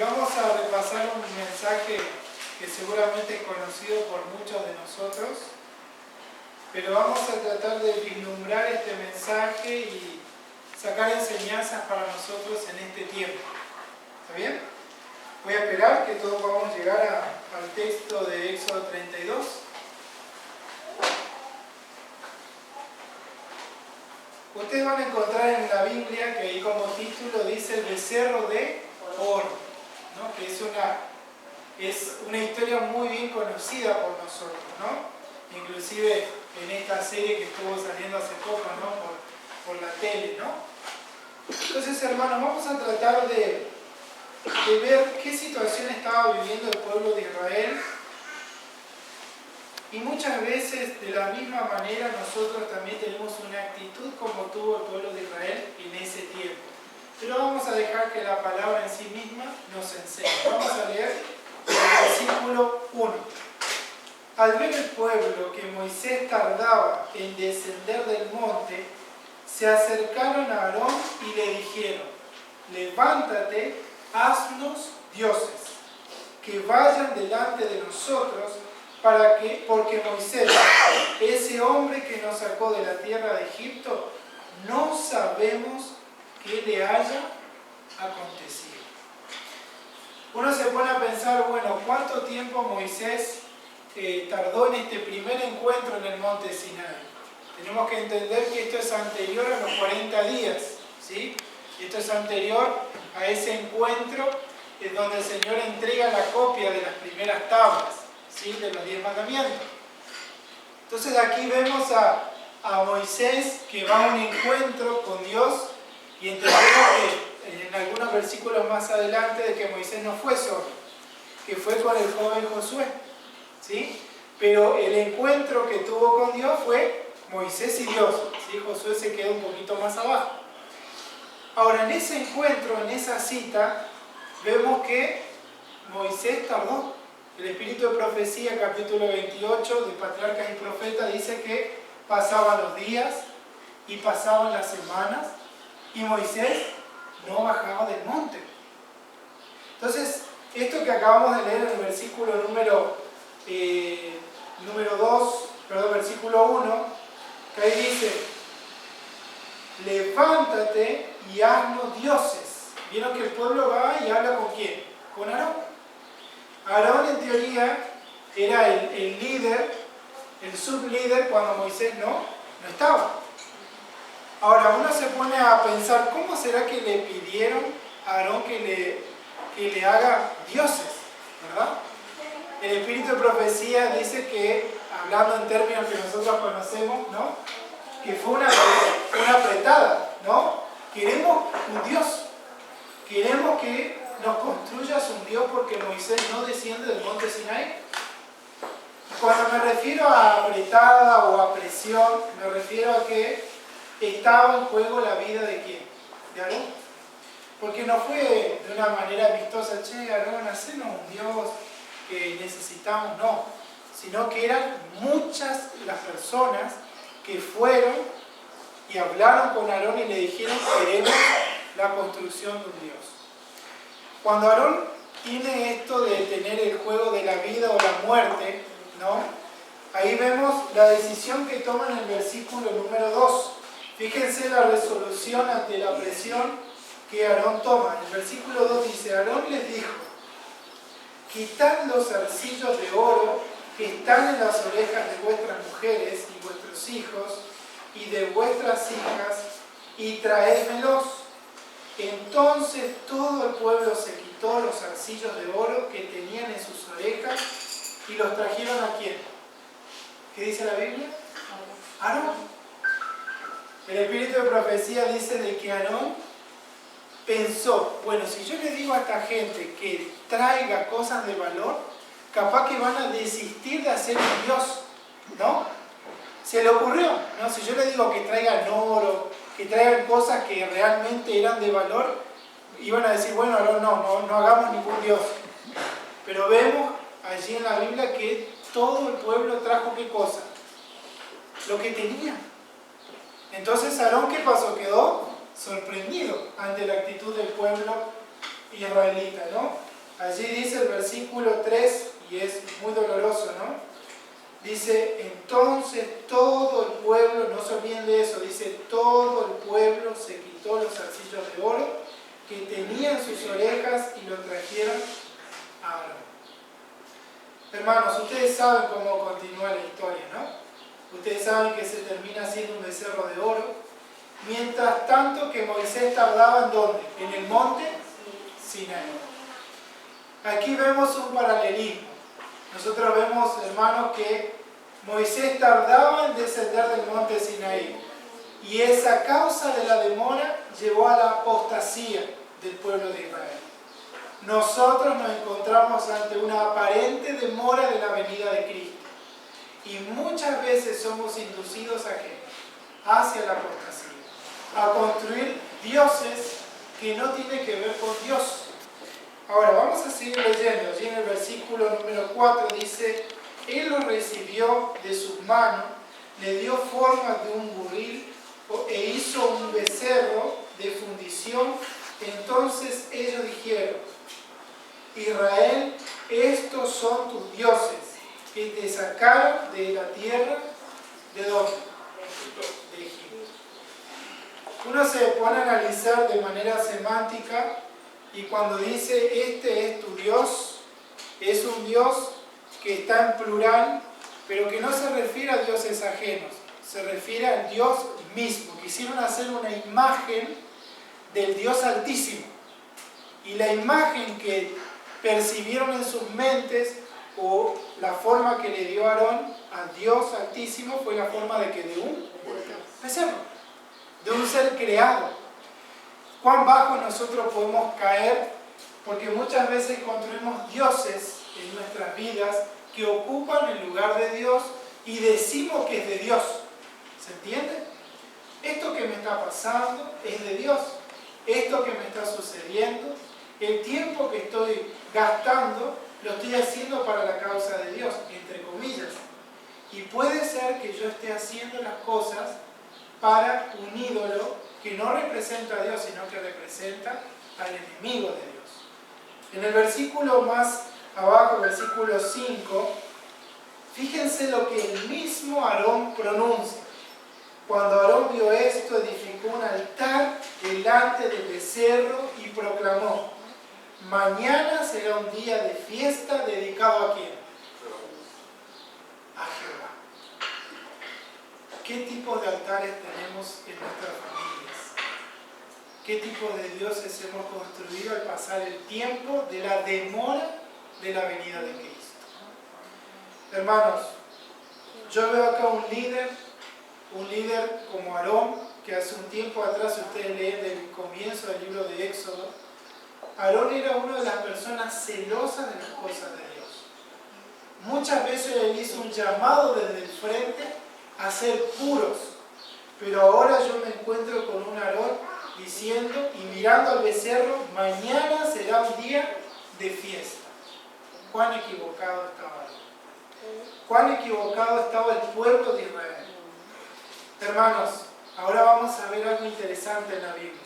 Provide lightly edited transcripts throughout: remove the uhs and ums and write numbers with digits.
Vamos a repasar un mensaje que seguramente es conocido por muchos de nosotros, pero vamos a tratar de vislumbrar este mensaje y sacar enseñanzas para nosotros en este tiempo. ¿Está bien? Voy a esperar que todos podamos llegar al texto de Éxodo 32. Ustedes van a encontrar en la Biblia que ahí como título dice el becerro de oro, ¿no? Que es una historia muy bien conocida por nosotros, ¿no? Inclusive en esta serie que estuvo saliendo hace poco, ¿no? por la tele, ¿no? Entonces, hermanos, vamos a tratar de ver qué situación estaba viviendo el pueblo de Israel. Y muchas veces, de la misma manera, nosotros también tenemos una actitud como tuvo el pueblo de Israel en ese tiempo. Pero vamos a dejar que la palabra en sí misma nos enseñe. Vamos a leer el versículo 1. Al ver el pueblo que Moisés tardaba en descender del monte, se acercaron a Aarón y le dijeron: levántate, haznos dioses, que vayan delante de nosotros, porque Moisés, ese hombre que nos sacó de la tierra de Egipto, no sabemos qué le haya acontecido. Uno se pone a pensar, bueno, ¿cuánto tiempo Moisés tardó en este primer encuentro en el monte Sinai? Tenemos que entender que esto es anterior a los 40 días, ¿sí? Esto es anterior a ese encuentro en donde el Señor entrega la copia de las primeras tablas, ¿sí? De los 10 mandamientos. Entonces aquí vemos a Moisés que va a un encuentro con Dios y entendemos que en algunos versículos más adelante de que Moisés no fue solo, que fue con el joven Josué, ¿sí? Pero el encuentro que tuvo con Dios fue Moisés y Dios, ¿sí? Josué se quedó un poquito más abajo. Ahora, en ese encuentro, en esa cita, vemos que Moisés tardó. El Espíritu de Profecía, capítulo 28 de Patriarcas y Profetas, dice que pasaban los días y pasaban las semanas y Moisés no bajaba del monte. Entonces, esto que acabamos de leer en el versículo versículo 1, que ahí dice: levántate y haznos dioses. Vieron que el pueblo va y habla ¿con quién? Con Aarón. Aarón, en teoría, era el líder, el sublíder cuando Moisés no estaba. Ahora uno se pone a pensar, ¿cómo será que le pidieron a Aarón que le haga dioses? ¿Verdad? El Espíritu de Profecía dice que, hablando en términos que nosotros conocemos, ¿no? Que fue una apretada, ¿no? Queremos un Dios. Queremos que nos construyas un Dios porque Moisés no desciende del monte Sinai. Cuando me refiero a apretada o a presión, me refiero a que estaba en juego la vida de ¿quién? De Aarón. Porque no fue de una manera amistosa, che, Aarón, hacenos un Dios que necesitamos, no. Sino que eran muchas las personas que fueron y hablaron con Aarón y le dijeron: queremos la construcción de un Dios. Cuando Aarón tiene esto de tener el juego de la vida o la muerte, ¿no? Ahí vemos la decisión que toma en el versículo número 2. Fíjense la resolución ante la presión que Aarón toma. El versículo 2 dice: Aarón les dijo: quitad los zarcillos de oro que están en las orejas de vuestras mujeres y vuestros hijos y de vuestras hijas y traédmelos. Entonces todo el pueblo se quitó los zarcillos de oro que tenían en sus orejas y los trajeron ¿a quién? ¿Qué dice la Biblia? Aarón. El Espíritu de Profecía dice de que Aarón pensó: bueno, si yo le digo a esta gente que traiga cosas de valor, capaz que van a desistir de hacer un Dios, ¿no? Se le ocurrió, ¿no? Si yo le digo que traigan oro, que traigan cosas que realmente eran de valor, iban a decir: bueno, no hagamos ningún Dios. Pero vemos allí en la Biblia que todo el pueblo trajo ¿qué cosa? Lo que tenía. Entonces Aarón, ¿qué pasó? Quedó sorprendido ante la actitud del pueblo israelita, ¿no? Allí dice el versículo 3, y es muy doloroso, ¿no? Dice, entonces todo el pueblo, no se olviden de eso, dice, todo el pueblo se quitó los zarcillos de oro que tenía en sus orejas y lo trajeron a Aarón. Hermanos, ustedes saben cómo continúa la historia, ¿no? Ustedes saben que se termina siendo un becerro de oro. Mientras tanto que Moisés tardaba ¿en dónde? En el monte Sinaí. Aquí vemos un paralelismo. Nosotros vemos, hermanos, que Moisés tardaba en descender del monte Sinaí. Y esa causa de la demora llevó a la apostasía del pueblo de Israel. Nosotros nos encontramos ante una aparente demora de la venida de Cristo. Y muchas veces somos inducidos ¿a qué? Hacia la apostasía. A construir dioses que no tienen que ver con Dios. Ahora vamos a seguir leyendo. Allí en el versículo número 4 dice, Él lo recibió de sus manos, le dio forma de un buril e hizo un becerro de fundición. Entonces ellos dijeron, Israel, estos son tus dioses que te sacaron de la tierra, ¿de dónde? De Egipto. Uno se pone a analizar de manera semántica y cuando dice, este es tu Dios, es un Dios que está en plural, pero que no se refiere a dioses ajenos, se refiere al Dios mismo. Quisieron hacer una imagen del Dios Altísimo. Y la imagen que percibieron en sus mentes, o la forma que le dio Aarón al Dios Altísimo, fue la forma de que de un becerro, de un ser creado. Cuán bajo nosotros podemos caer, porque muchas veces construimos dioses en nuestras vidas que ocupan el lugar de Dios y decimos que es de Dios. ¿Se entiende? Esto que me está pasando es de Dios. Esto que me está sucediendo, el tiempo que estoy gastando, lo estoy haciendo para la causa de Dios, entre comillas. Y puede ser que yo esté haciendo las cosas para un ídolo que no representa a Dios, sino que representa al enemigo de Dios. En el versículo más abajo, versículo 5, fíjense lo que el mismo Aarón pronuncia. Cuando Aarón vio esto, edificó un altar delante del becerro y proclamó, mañana será un día de fiesta dedicado ¿a quién? A Jehová. ¿Qué tipo de altares tenemos en nuestras familias? ¿Qué tipo de dioses hemos construido al pasar el tiempo de la demora de la venida de Cristo? Hermanos, yo veo acá un líder como Aarón, que hace un tiempo atrás, si ustedes leen del comienzo del libro de Éxodo, Aarón era una de las personas celosas de las cosas de Dios. Muchas veces él hizo un llamado desde el frente a ser puros, pero ahora yo me encuentro con un Aarón diciendo y mirando al becerro, mañana será un día de fiesta. ¿Cuán equivocado estaba Aarón? ¿Cuán equivocado estaba el pueblo de Israel? Hermanos, ahora vamos a ver algo interesante en la Biblia.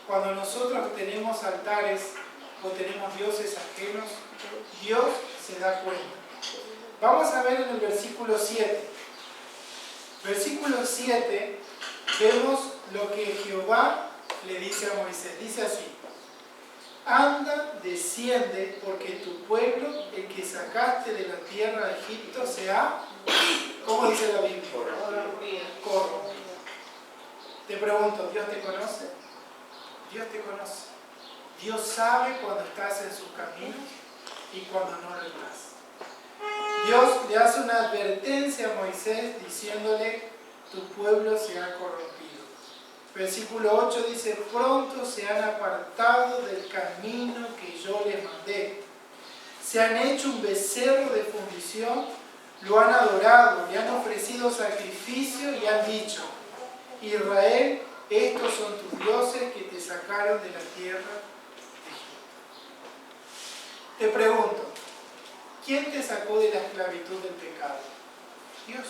Cuando nosotros tenemos altares o tenemos dioses ajenos, Dios se da cuenta. Vamos a ver en el versículo 7. Versículo 7, vemos lo que Jehová le dice a Moisés. Dice así, anda, desciende, porque tu pueblo, el que sacaste de la tierra de Egipto, se ha, ¿cómo dice la Biblia? Corrompido. Te pregunto, ¿Dios te conoce? Dios te conoce. Dios sabe cuando estás en sus caminos y cuando no lo estás. Dios le hace una advertencia a Moisés diciéndole, tu pueblo se ha corrompido. Versículo 8 dice, pronto se han apartado del camino que yo les mandé. Se han hecho un becerro de fundición, lo han adorado, le han ofrecido sacrificio y han dicho, Israel, estos son tus dioses que te sacaron de la tierra de Egipto. Te pregunto, ¿quién te sacó de la esclavitud del pecado? Dios.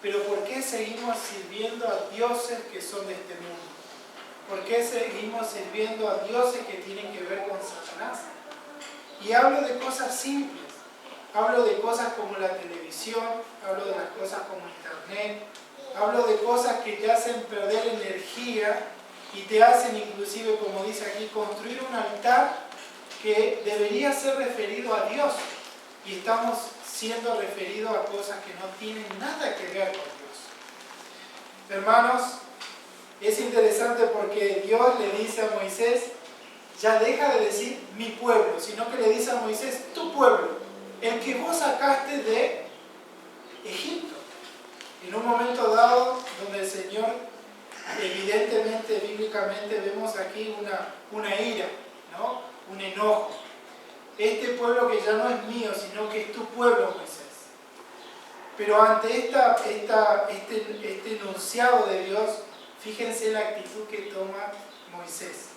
Pero ¿por qué seguimos sirviendo a dioses que son de este mundo? ¿Por qué seguimos sirviendo a dioses que tienen que ver con Satanás? Y hablo de cosas simples. Hablo de cosas como la televisión, hablo de las cosas como internet, hablo de cosas que te hacen perder energía y te hacen inclusive, como dice aquí, construir un altar que debería ser referido a Dios. Y estamos siendo referidos a cosas que no tienen nada que ver con Dios. Hermanos, es interesante porque Dios le dice a Moisés, ya deja de decir mi pueblo, sino que le dice a Moisés, tu pueblo, el que vos sacaste de Egipto. En un momento dado, donde el Señor, evidentemente, bíblicamente, vemos aquí una ira, ¿no? Un enojo. Este pueblo que ya no es mío, sino que es tu pueblo, Moisés. Pero ante este enunciado de Dios, fíjense la actitud que toma Moisés.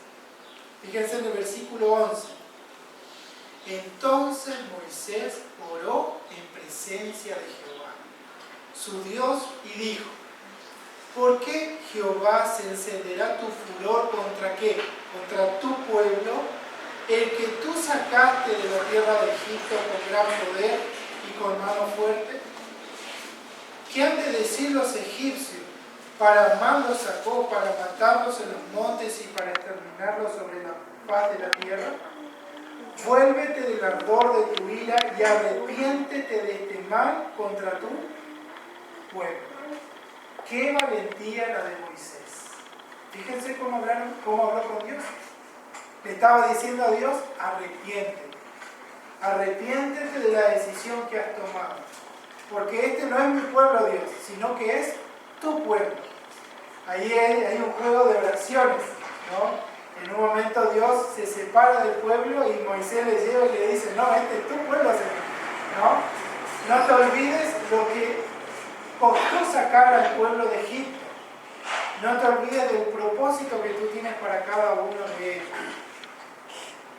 Fíjense en el versículo 11. Entonces Moisés oró en presencia de Jehová, su Dios, y dijo, ¿por qué Jehová se encenderá tu furor contra qué? Contra tu pueblo, el que tú sacaste de la tierra de Egipto con gran poder y con mano fuerte. ¿Qué han de decir los egipcios? Para mal los sacó, para matarlos en los montes y para exterminarlos sobre la faz de la tierra. Vuélvete del ardor de tu ira y arrepiéntete de este mal contra tu pueblo. ¡Qué valentía la de Moisés! Fíjense cómo habló con Dios. Le estaba diciendo a Dios, arrepiéntete. Arrepiéntete de la decisión que has tomado. Porque este no es mi pueblo, Dios, sino que es tu pueblo. Ahí hay un juego de oraciones, ¿no? En un momento Dios se separa del pueblo y Moisés le lleva y le dice, no, este es tu pueblo, Señor, ¿no? No te olvides lo que costó sacar al pueblo de Egipto. No te olvides del propósito que tú tienes para cada uno de ellos.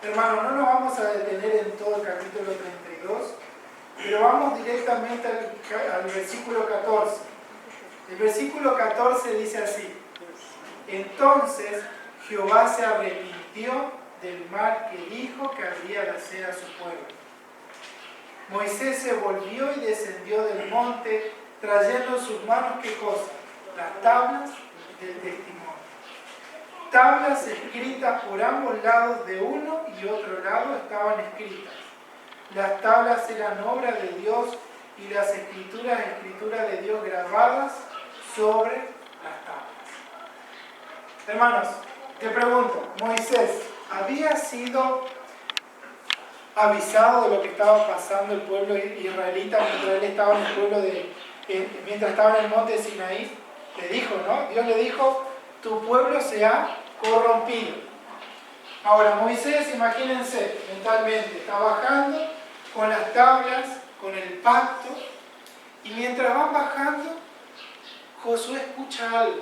Hermano, no nos vamos a detener en todo el capítulo 32, pero vamos directamente al versículo 14. El versículo 14 dice así, entonces Jehová se arrepintió del mal que dijo que habría de hacer a su pueblo. Moisés se volvió y descendió del monte, trayendo en sus manos, ¿qué cosa? Las tablas del testimonio. Tablas escritas por ambos lados, de uno y otro lado estaban escritas. Las tablas eran obra de Dios y las escrituras de Dios grabadas sobre las tablas. Hermanos, te pregunto, Moisés, ¿había sido avisado de lo que estaba pasando el pueblo israelita mientras él estaba en el pueblo mientras estaba en el monte de Sinaí? Le dijo, ¿no? Dios le dijo, tu pueblo se ha corrompido. Ahora, Moisés, imagínense mentalmente, está bajando con las tablas, con el pacto, y mientras van bajando, Josué escucha algo,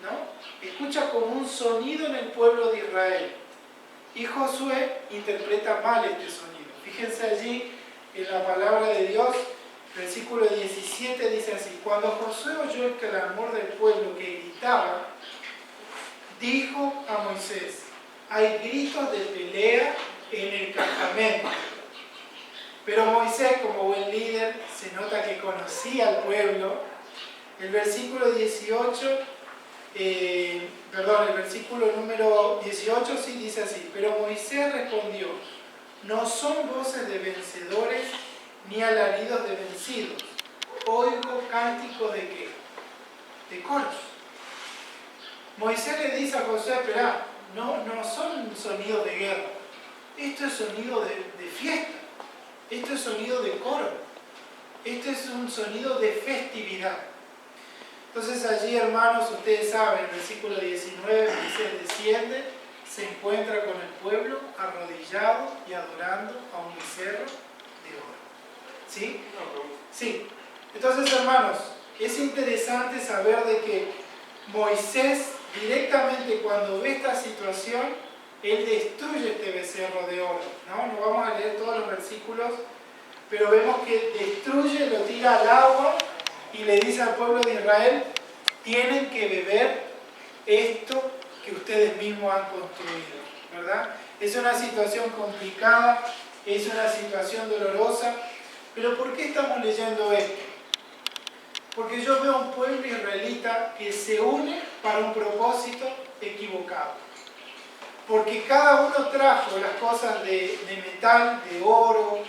¿no? Escucha como un sonido en el pueblo de Israel. Y Josué interpreta mal este sonido. Fíjense allí en la palabra de Dios, versículo 17 dice así, cuando Josué oyó el clamor del pueblo que gritaba, dijo a Moisés, hay gritos de pelea en el campamento. Pero Moisés, como buen líder, se nota que conocía al pueblo. El versículo 18, el versículo número 18 sí dice así, pero Moisés respondió, no son voces de vencedores ni alaridos de vencidos, oigo cánticos de ¿qué? De coros. Moisés le dice a Josué, espera, no son sonidos de guerra, esto es sonido de fiesta, esto es sonido de coro, esto es un sonido de festividad. Entonces allí, hermanos, ustedes saben, el versículo 19, Moisés desciende, se encuentra con el pueblo arrodillado y adorando a un becerro de oro. ¿Sí? Sí. Entonces, hermanos, es interesante saber de que Moisés directamente cuando ve esta situación, él destruye este becerro de oro. No vamos a leer todos los versículos, pero vemos que destruye, lo tira al agua y le dice al pueblo de Israel, tienen que beber esto que mismos han construido, ¿verdad? Es una situación complicada, es una situación dolorosa, pero ¿por qué estamos leyendo esto? Porque yo veo a un pueblo israelita que se une para un propósito equivocado. Porque cada uno trajo las cosas de metal, de oro,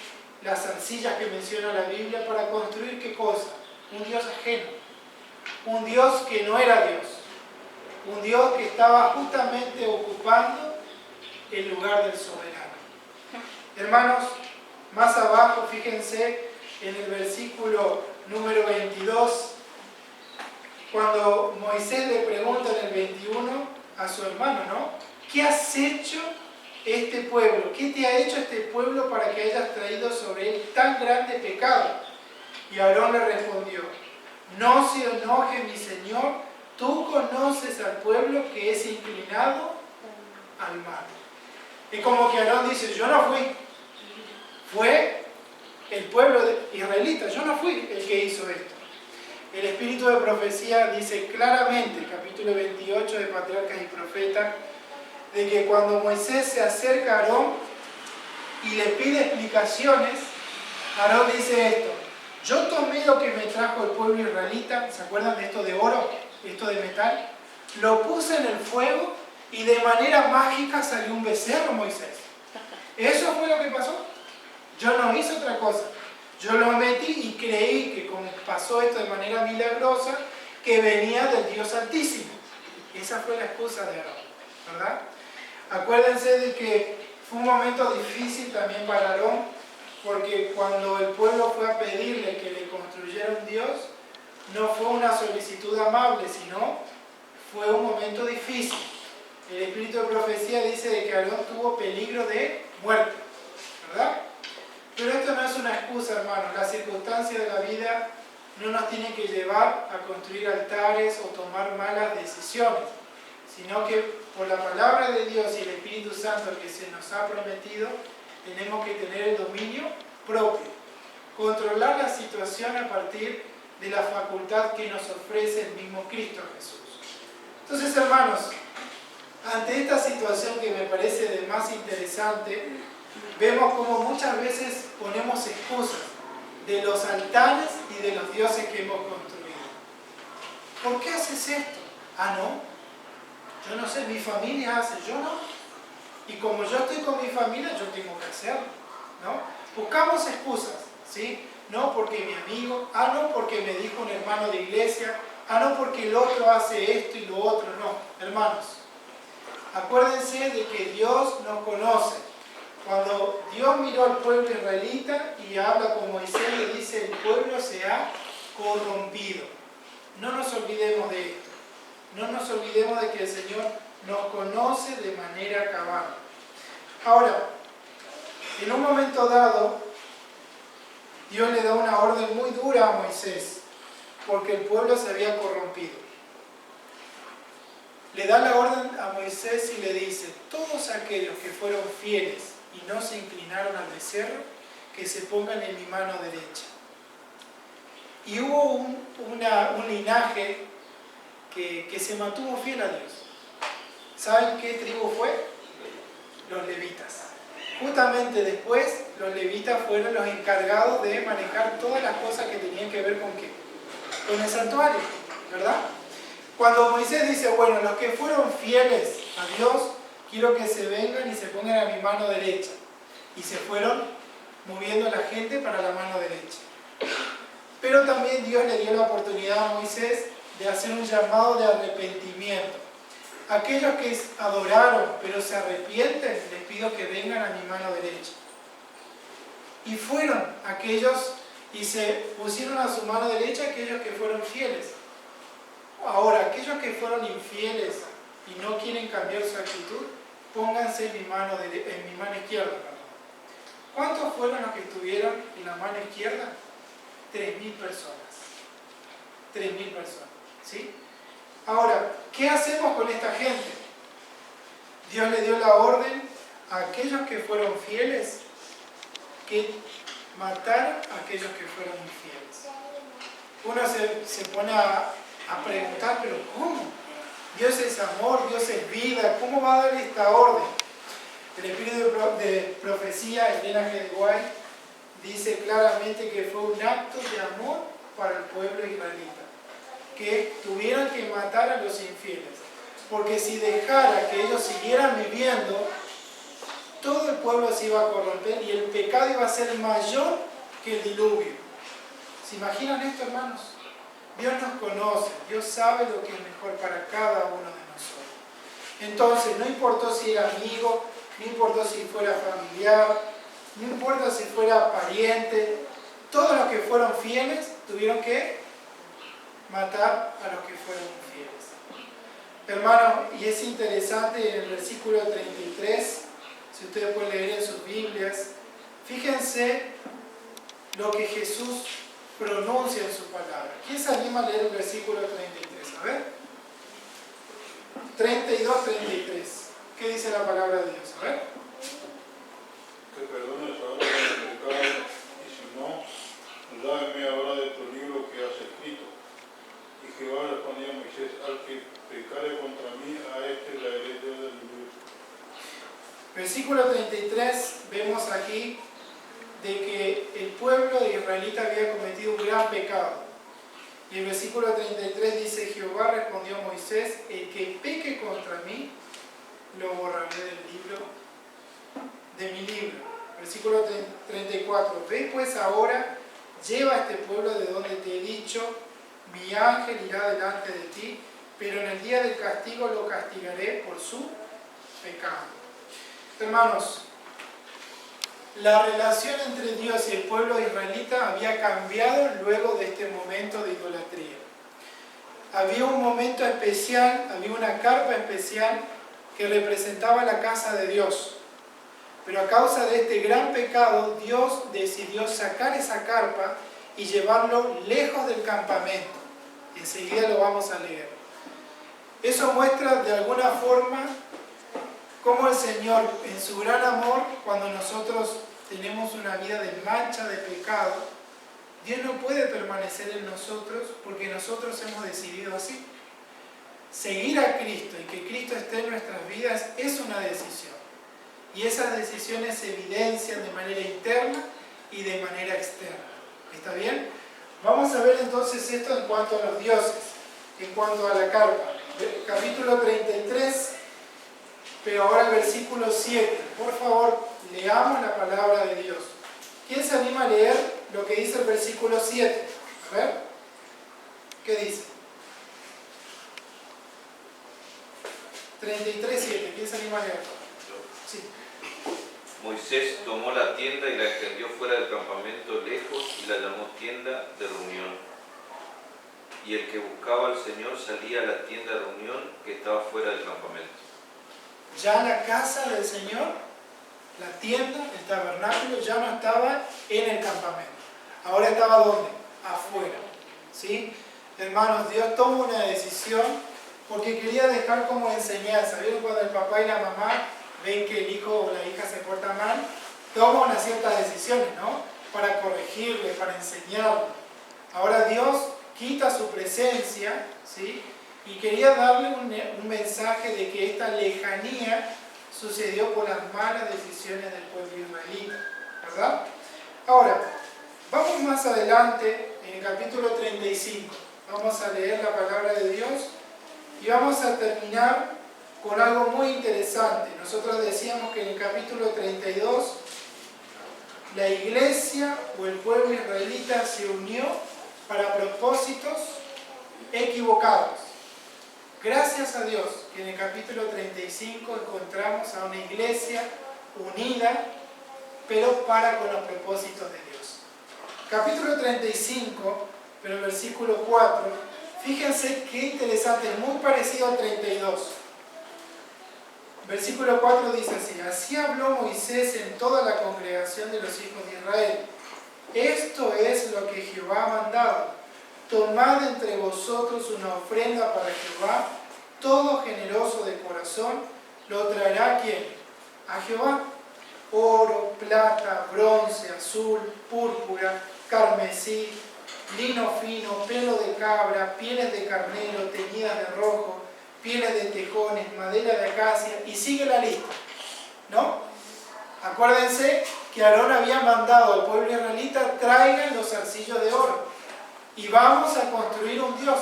las arcillas que menciona la Biblia, para construir ¿qué cosa? Un Dios ajeno. Un Dios que no era Dios. Un Dios que estaba justamente ocupando el lugar del soberano. Hermanos, más abajo, fíjense en el versículo número 22, cuando Moisés le pregunta en el 21 a su hermano, ¿no? ¿Qué has hecho este pueblo? ¿Qué te ha hecho este pueblo para que hayas traído sobre él tan grande pecado? Y Aarón le respondió, no se enoje mi señor, tú conoces al pueblo que es inclinado al mal. Es como que Aarón dice, yo no fui, fue el pueblo israelita, yo no fui el que hizo esto. El espíritu de profecía dice claramente, capítulo 28 de Patriarcas y Profetas, de que cuando Moisés se acerca a Aarón y le pide explicaciones, Aarón dice esto, yo tomé lo que me trajo el pueblo israelita, ¿se acuerdan de esto de oro, esto de metal? Lo puse en el fuego y de manera mágica salió un becerro, Moisés. Eso fue lo que pasó. Yo no hice otra cosa. Yo lo metí y creí que como pasó esto de manera milagrosa, que venía del Dios Altísimo. Esa fue la excusa de Aarón, ¿verdad? Acuérdense de que fue un momento difícil también para Aarón, porque cuando el pueblo fue a pedirle que le construyera un Dios, no fue una solicitud amable, sino fue un momento difícil. El espíritu de profecía dice de que Aarón tuvo peligro de muerte, ¿verdad? Pero esto no es una excusa, hermanos. Las circunstancias de la vida no nos tienen que llevar a construir altares o tomar malas decisiones, sino que por la palabra de Dios y el Espíritu Santo que se nos ha prometido, tenemos que tener el dominio propio, controlar la situación a partir de la facultad que nos ofrece el mismo Cristo Jesús. Entonces, hermanos, ante esta situación que me parece de más interesante, vemos como muchas veces ponemos excusas de los altares y de los dioses que hemos construido. ¿Por qué haces esto? Ah, no, yo no sé, mi familia hace, yo no. Y como yo estoy con mi familia, yo tengo que hacerlo, ¿no? Buscamos excusas, ¿sí? No porque mi amigo, ah, no porque me dijo un hermano de iglesia, ah, no porque el otro hace esto y lo otro, no. Hermanos, acuérdense de que Dios nos conoce. Cuando Dios miró al pueblo israelita y habla con Moisés, le dice, el pueblo se ha corrompido. No nos olvidemos de esto. No nos olvidemos de que el Señor nos conoce de manera cabal. Ahora, en un momento dado, Dios le da una orden muy dura a Moisés, porque el pueblo se había corrompido. Le da la orden a Moisés y le dice, todos aquellos que fueron fieles y no se inclinaron al becerro, que se pongan en mi mano derecha. Y hubo un linaje que se mantuvo fiel a Dios. ¿Saben qué tribu fue? Los levitas. Justamente después, los levitas fueron los encargados de manejar todas las cosas que tenían que ver con ¿qué? Con el santuario, ¿verdad? Cuando Moisés dice, bueno, los que fueron fieles a Dios, quiero que se vengan y se pongan a mi mano derecha. Y se fueron moviendo a la gente para la mano derecha. Pero también Dios le dio la oportunidad a Moisés de hacer un llamado de arrepentimiento. Aquellos que adoraron pero se arrepienten, les pido que vengan a mi mano derecha. Y fueron aquellos y se pusieron a su mano derecha aquellos que fueron fieles. Ahora, aquellos que fueron infieles y no quieren cambiar su actitud, pónganse en mi mano izquierda. ¿Cuántos fueron los que estuvieron en la mano izquierda? 3.000 personas. 3.000 personas, ¿sí? Ahora, ¿qué hacemos con esta gente? Dios le dio la orden a aquellos que fueron fieles que mataran a aquellos que fueron infieles. Uno se pone a preguntar, ¿pero cómo? Dios es amor, Dios es vida. ¿Cómo va a dar esta orden? El espíritu de profecía, Elena G. White, dice claramente que fue un acto de amor para el pueblo israelita, que tuvieron que matar a los infieles, porque si dejara que ellos siguieran viviendo, todo el pueblo se iba a corromper y el pecado iba a ser mayor que el diluvio. ¿Se imaginan esto, hermanos? Dios nos conoce, Dios sabe lo que es mejor para cada uno de nosotros. Entonces, no importó si era amigo, no importó si fuera familiar, no importa si fuera pariente, todos los que fueron fieles tuvieron que matar a los que fueron infieles. Hermano, y es interesante en el versículo 33, si ustedes pueden leer en sus Biblias, fíjense lo que Jesús pronuncia en su palabra. ¿Quién se anima a leer el versículo 33? A ver. 32, 33. ¿Qué dice la palabra de Dios? A ver. Que perdones ahora los pecados, y si no, dame ahora de tu libro que has escrito. Y Jehová respondió a Moisés: al que pecare contra mí, a este la haré yo del libro. Versículo 33, vemos aquí de que el pueblo de israelita había cometido un gran pecado. Y el versículo 33 dice: Jehová respondió a Moisés: el que peque contra mí, lo borraré del libro, de mi libro. Versículo 34, ve pues ahora, lleva a este pueblo de donde te he dicho, mi ángel irá delante de ti, pero en el día del castigo lo castigaré por su pecado. Hermanos, la relación entre Dios y el pueblo israelita había cambiado luego de este momento de idolatría. Había un momento especial, había una carpa especial que representaba la casa de Dios. Pero a causa de este gran pecado, Dios decidió sacar esa carpa y llevarlo lejos del campamento. Enseguida lo vamos a leer. Eso muestra de alguna forma cómo el Señor, en su gran amor, cuando nosotros tenemos una vida de mancha, de pecado, Dios no puede permanecer en nosotros porque nosotros hemos decidido así. Seguir a Cristo y que Cristo esté en nuestras vidas es una decisión. Y esas decisiones se evidencian de manera interna y de manera externa. ¿Está bien? Vamos a ver entonces esto en cuanto a los dioses, en cuanto a la carpa. Capítulo 33, pero ahora el versículo 7. Por favor, leamos la palabra de Dios. ¿Quién se anima a leer lo que dice el versículo 7? A ver, ¿qué dice? 33:7. ¿Quién se anima a leer? Sí. Moisés tomó la tienda y la extendió fuera del campamento lejos y la llamó tienda de reunión. Y el que buscaba al Señor salía a la tienda de reunión que estaba fuera del campamento. Ya la casa del Señor, la tienda, el tabernáculo, ya no estaba en el campamento. Ahora estaba ¿dónde? Afuera. ¿Sí? Hermanos, Dios toma una decisión porque quería dejar como enseñanza. ¿Vieron cuando el papá y la mamá ven que el hijo o la hija se porta mal? Toma unas ciertas decisiones, ¿no? Para corregirle, para enseñarle. Ahora Dios quita su presencia, ¿sí? Y quería darle un mensaje de que esta lejanía sucedió por las malas decisiones del pueblo israelita, ¿verdad? Ahora, vamos más adelante en el capítulo 35. Vamos a leer la palabra de Dios y vamos a terminar con algo muy interesante. Nosotros decíamos que en el capítulo 32 la iglesia o el pueblo israelita se unió para propósitos equivocados. Gracias a Dios que en el capítulo 35 encontramos a una iglesia unida, pero para con los propósitos de Dios. Capítulo 35, pero el versículo 4, fíjense qué interesante, es muy parecido al 32. Versículo 4 dice así: así habló Moisés en toda la congregación de los hijos de Israel. Esto es lo que Jehová ha mandado: tomad entre vosotros una ofrenda para Jehová, todo generoso de corazón, lo traerá ¿quién? A Jehová. Oro, plata, bronce, azul, púrpura, carmesí, lino fino, pelo de cabra, pieles de carnero teñidas de rojo, pieles de tejones, madera de acacia, y sigue la lista, ¿no? Acuérdense que Aarón había mandado al pueblo israelita: traigan los zarcillos de oro y vamos a construir un Dios.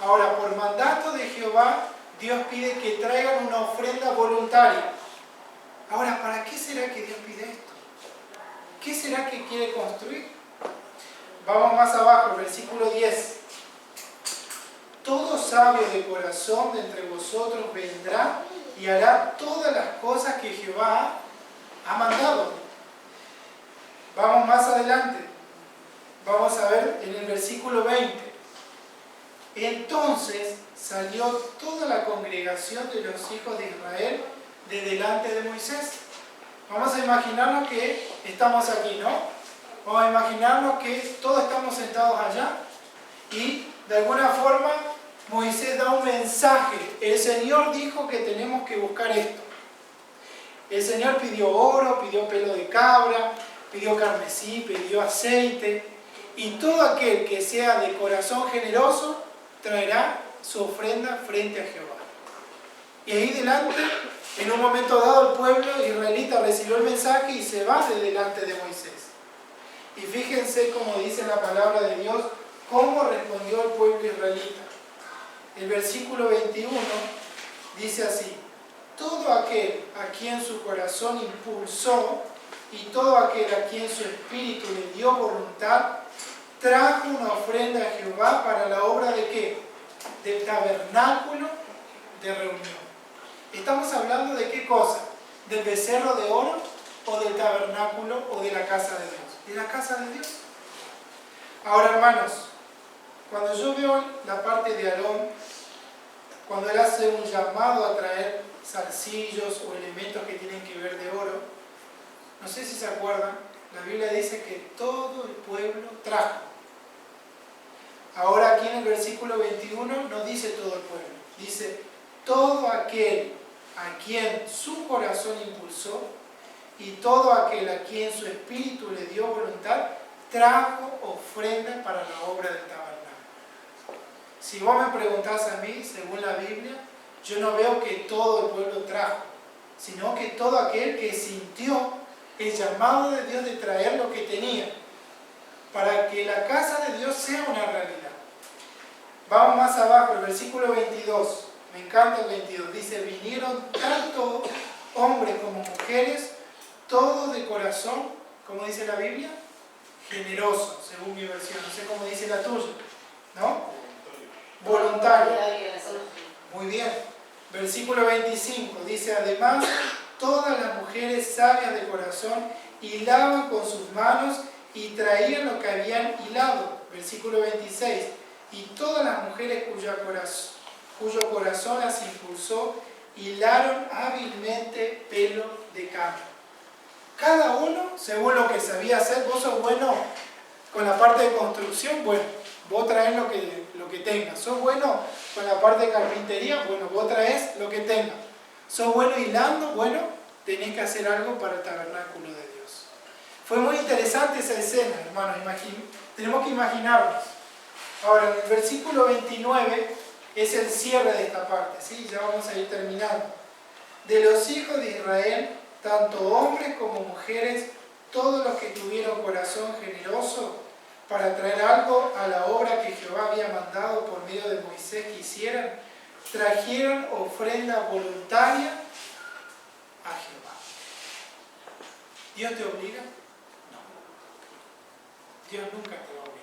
Ahora, por mandato de Jehová, Dios pide que traigan una ofrenda voluntaria. Ahora, ¿para qué será que Dios pide esto? ¿Qué será que quiere construir? Vamos más abajo, versículo 10. Todo sabio de corazón de entre vosotros vendrá y hará todas las cosas que Jehová ha mandado. Vamos más adelante. Vamos a ver en el versículo 20. Entonces salió toda la congregación de los hijos de Israel de delante de Moisés. Vamos a imaginarnos que estamos aquí, ¿no? Vamos a imaginarnos que todos estamos sentados allá y de alguna forma Moisés da un mensaje. El Señor dijo que tenemos que buscar esto. El Señor pidió oro, pidió pelo de cabra, pidió carmesí, pidió aceite, y todo aquel que sea de corazón generoso traerá su ofrenda frente a Jehová. Y ahí delante, en un momento dado, el pueblo israelita recibió el mensaje y se va de delante de Moisés. Y fíjense cómo dice la palabra de Dios, cómo respondió el pueblo israelita. El versículo 21 dice así: todo aquel a quien su corazón impulsó y todo aquel a quien su espíritu le dio voluntad, trajo una ofrenda a Jehová para la obra ¿de qué? Del tabernáculo de reunión. ¿Estamos hablando de qué cosa? ¿Del becerro de oro o del tabernáculo o de la casa de Dios? De la casa de Dios. Ahora, hermanos, cuando yo veo la parte de Aarón, cuando él hace un llamado a traer zarcillos o elementos que tienen que ver de oro, no sé si se acuerdan, la Biblia dice que todo el pueblo trajo. Ahora aquí en el versículo 21 no dice todo el pueblo, dice todo aquel a quien su corazón impulsó y todo aquel a quien su espíritu le dio voluntad, trajo ofrenda para la obra del tabernáculo. Si vos me preguntás a mí, según la Biblia, yo no veo que todo el pueblo trajo, sino que todo aquel que sintió el llamado de Dios de traer lo que tenía, para que la casa de Dios sea una realidad. Vamos más abajo, el versículo 22, me encanta el 22, dice: vinieron tanto hombres como mujeres, todos de corazón, como dice la Biblia, generoso, según mi versión, no sé cómo dice la tuya, ¿no? Voluntario. Muy bien. Versículo 25 dice: además, todas las mujeres sabias de corazón hilaban con sus manos y traían lo que habían hilado. Versículo 26. Y todas las mujeres cuyo corazón las impulsó hilaron hábilmente pelo de cabra. Cada uno según lo que sabía hacer. Vos sos bueno con la parte de construcción, bueno, vos traes lo que tengas. Sos bueno con la parte de carpintería, bueno, vos traes lo que tengas. Sos bueno hilando, bueno, tenés que hacer algo para el tabernáculo de Dios. Fue muy interesante esa escena, hermanos, tenemos que imaginarnos. Ahora, en el versículo 29 es el cierre de esta parte, ¿sí? Ya vamos a ir terminando. De los hijos de Israel, tanto hombres como mujeres, todos los que tuvieron corazón generoso para traer algo a la obra que Jehová había mandado por medio de Moisés que hicieran, trajeron ofrenda voluntaria a Jehová. ¿Dios te obliga? No. Dios nunca te va a obligar.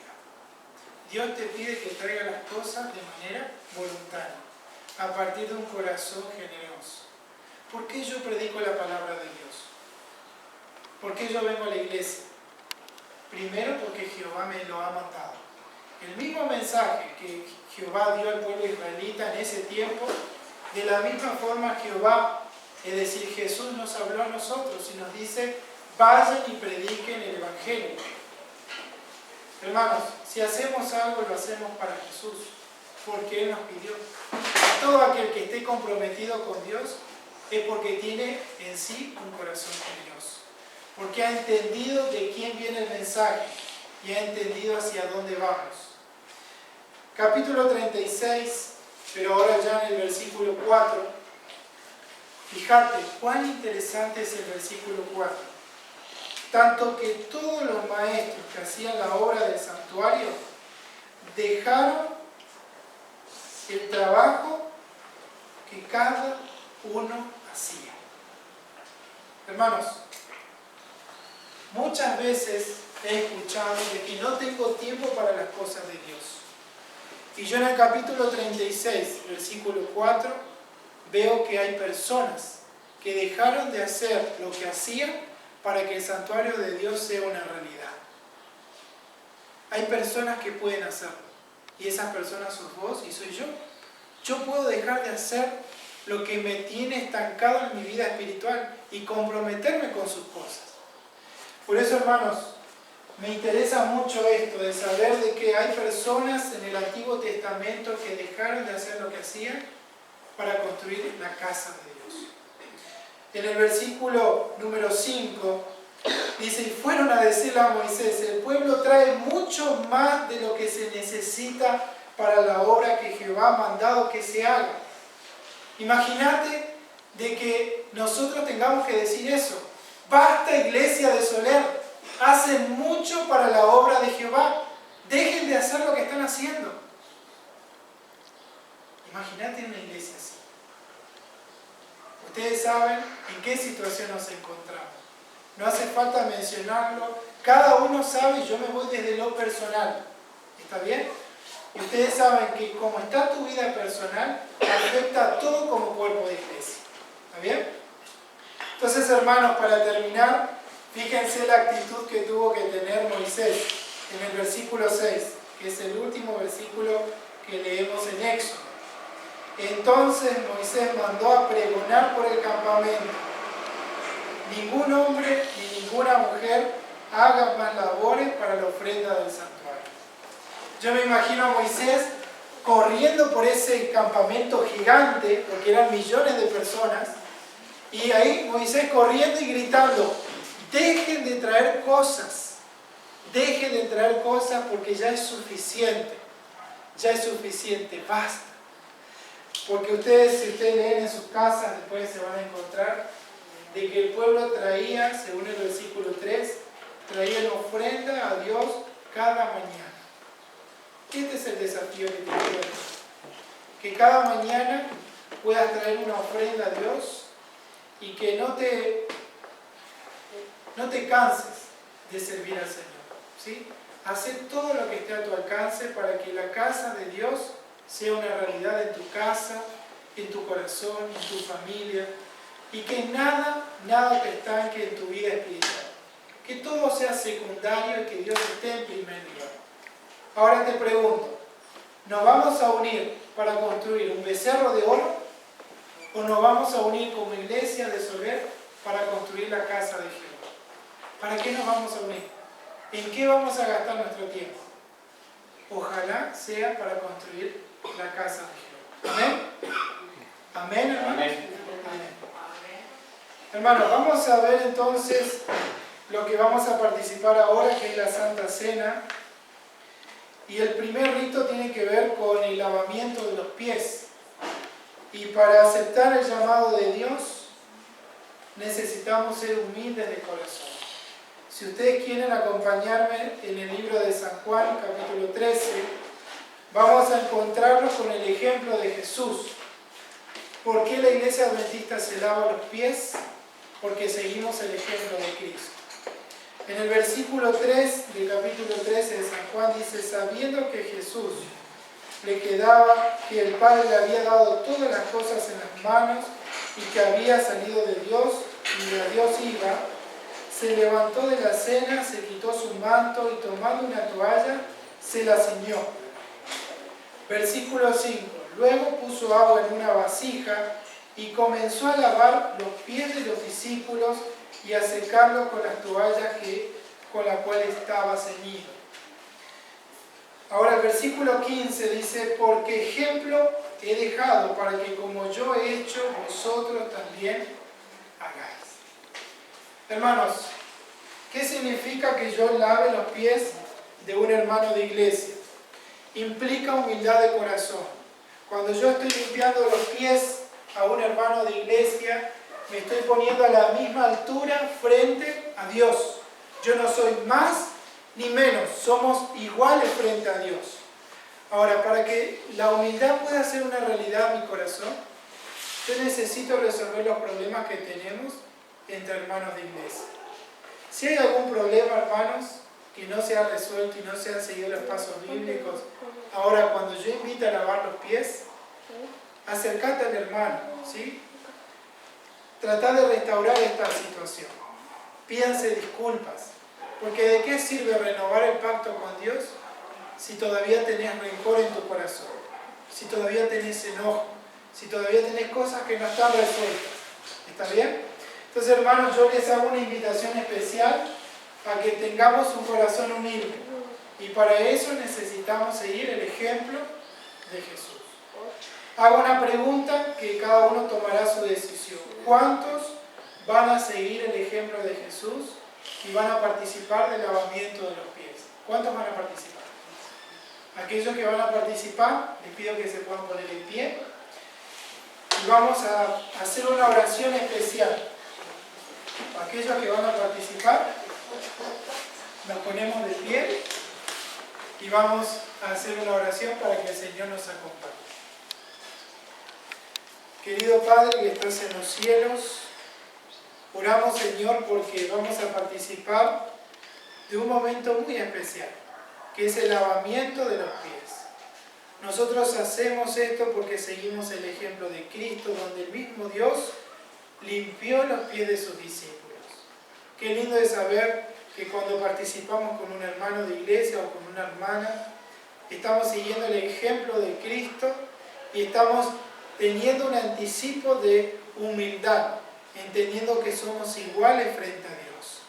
Dios te pide que traigas las cosas de manera voluntaria, a partir de un corazón generoso. ¿Por qué yo predico la palabra de Dios? ¿Por qué yo vengo a la iglesia? Primero, porque Jehová me lo ha mandado. El mismo mensaje que Jehová dio al pueblo israelita en ese tiempo, de la misma forma Jehová, es decir, Jesús nos habló a nosotros y nos dice: vayan y prediquen el Evangelio. Hermanos, si hacemos algo, lo hacemos para Jesús, porque Él nos pidió. Todo aquel que esté comprometido con Dios es porque tiene en sí un corazón generoso, porque ha entendido de quién viene el mensaje y ha entendido hacia dónde vamos. Capítulo 36 Pero ahora ya en el versículo 4, fíjate cuán interesante es el versículo 4. Tanto que todos los maestros que hacían la obra del santuario dejaron el trabajo que cada uno hacía. Hermanos, muchas veces he escuchado de que no tengo tiempo para las cosas de Dios. Y yo en el capítulo 36, versículo 4, veo que hay personas que dejaron de hacer lo que hacían para que el santuario de Dios sea una realidad. Hay personas que pueden hacerlo. Y esas personas sos vos y soy yo. Yo puedo dejar de hacer lo que me tiene estancado en mi vida espiritual y comprometerme con sus cosas. Por eso, hermanos, me interesa mucho esto de saber de que hay personas en el Antiguo Testamento que dejaron de hacer lo que hacían para construir la casa de Dios. En el versículo número 5 dice: y fueron a decirle a Moisés, el pueblo trae mucho más de lo que se necesita para la obra que Jehová ha mandado que se haga. Imagínate de que nosotros tengamos que decir eso. Basta, iglesia de Soler, hacen mucho para la obra de Jehová. Dejen de hacer lo que están haciendo. Imagínate una iglesia así. Ustedes saben en qué situación nos encontramos. No hace falta mencionarlo. Cada uno sabe, y yo me voy desde lo personal. ¿Está bien? Y ustedes saben que como está tu vida personal, afecta a todo como cuerpo de iglesia. ¿Está bien? Entonces, hermanos, para terminar, fíjense la actitud que tuvo que tener Moisés en el versículo 6, que es el último versículo que leemos en Éxodo. Entonces Moisés mandó a pregonar por el campamento: ningún hombre ni ninguna mujer haga más labores para la ofrenda del santuario. Yo me imagino a Moisés corriendo por ese campamento gigante, porque eran millones de personas, y ahí Moisés corriendo y gritando: dejen de traer cosas, porque ya es suficiente, basta. Porque si ustedes leen en sus casas, después se van a encontrar de que el pueblo traía, según el versículo 3, traían ofrenda a Dios cada mañana. Este es el desafío que te quiero dar. Que cada mañana puedas traer una ofrenda a Dios y que no te canses de servir al Señor, ¿sí? Hacer todo lo que esté a tu alcance para que la casa de Dios sea una realidad en tu casa, en tu corazón, en tu familia, y que nada te estanque en tu vida espiritual. Que todo sea secundario y que Dios esté en primer lugar. Ahora te pregunto, ¿nos vamos a unir para construir un becerro de oro? ¿O nos vamos a unir como iglesia de Soler para construir la casa de Jehová? ¿Para qué nos vamos a unir? ¿En qué vamos a gastar nuestro tiempo? Ojalá sea para construir la casa de Jehová. ¿Amén? ¿Amén, hermano? Amén. Hermanos, vamos a ver entonces lo que vamos a participar ahora, que es la Santa Cena. Y el primer rito tiene que ver con el lavamiento de los pies. Y para aceptar el llamado de Dios, necesitamos ser humildes de corazón. Si ustedes quieren acompañarme en el libro de San Juan, capítulo 13, vamos a encontrarnos con el ejemplo de Jesús. ¿Por qué la iglesia adventista se lava los pies? Porque seguimos el ejemplo de Cristo. En el versículo 3 del capítulo 13 de San Juan dice: sabiendo que Jesús le quedaba, que el Padre le había dado todas las cosas en las manos y que había salido de Dios y a Dios iba, se levantó de la cena, se quitó su manto y tomando una toalla, se la ciñó. Versículo 5. Luego puso agua en una vasija y comenzó a lavar los pies de los discípulos y a secarlos con las toallas con la cual estaba ceñido. Ahora el versículo 15 dice: porque ejemplo he dejado para que como yo he hecho, vosotros también hagáis. Hermanos, ¿qué significa que yo lave los pies de un hermano de iglesia? Implica humildad de corazón. Cuando yo estoy limpiando los pies a un hermano de iglesia, me estoy poniendo a la misma altura frente a Dios. Yo no soy más ni menos, somos iguales frente a Dios. Ahora, para que la humildad pueda ser una realidad en mi corazón, yo necesito resolver los problemas que tenemos entre hermanos de iglesia. Si hay algún problema, hermanos, que no se ha resuelto y no se han seguido los pasos bíblicos, ahora cuando yo invito a lavar los pies, acércate al hermano, ¿sí? Trata de restaurar esta situación. Pídanse disculpas, porque ¿de qué sirve renovar el pacto con Dios si todavía tenés rencor en tu corazón? Si todavía tenés enojo, si todavía tenés cosas que no están resueltas. ¿Está bien? Entonces, hermanos, yo les hago una invitación especial a que tengamos un corazón humilde. Y para eso necesitamos seguir el ejemplo de Jesús. Hago una pregunta que cada uno tomará su decisión. ¿Cuántos van a seguir el ejemplo de Jesús y van a participar del lavamiento de los pies? ¿Cuántos van a participar? Aquellos que van a participar, les pido que se puedan poner en pie. Y vamos a hacer una oración especial. Aquellos que van a participar, nos ponemos de pie y vamos a hacer una oración para que el Señor nos acompañe. Querido Padre que estás en los cielos, oramos, Señor, porque vamos a participar de un momento muy especial, que es el lavamiento de los pies. Nosotros hacemos esto porque seguimos el ejemplo de Cristo, donde el mismo Dios limpió los pies de sus discípulos. Qué lindo es saber que cuando participamos con un hermano de iglesia o con una hermana, estamos siguiendo el ejemplo de Cristo y estamos teniendo un anticipo de humildad, entendiendo que somos iguales frente a Dios.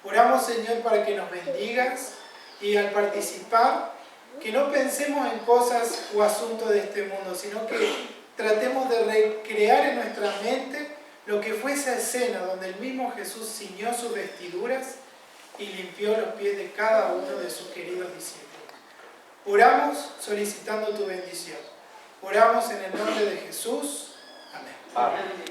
Oramos, Señor, para que nos bendigas y al participar, que no pensemos en cosas o asuntos de este mundo, sino que tratemos de recrear en nuestra mente lo que fue esa escena donde el mismo Jesús ciñó sus vestiduras y limpió los pies de cada uno de sus queridos discípulos. Oramos solicitando tu bendición. Oramos en el nombre de Jesús. Amén. Amén.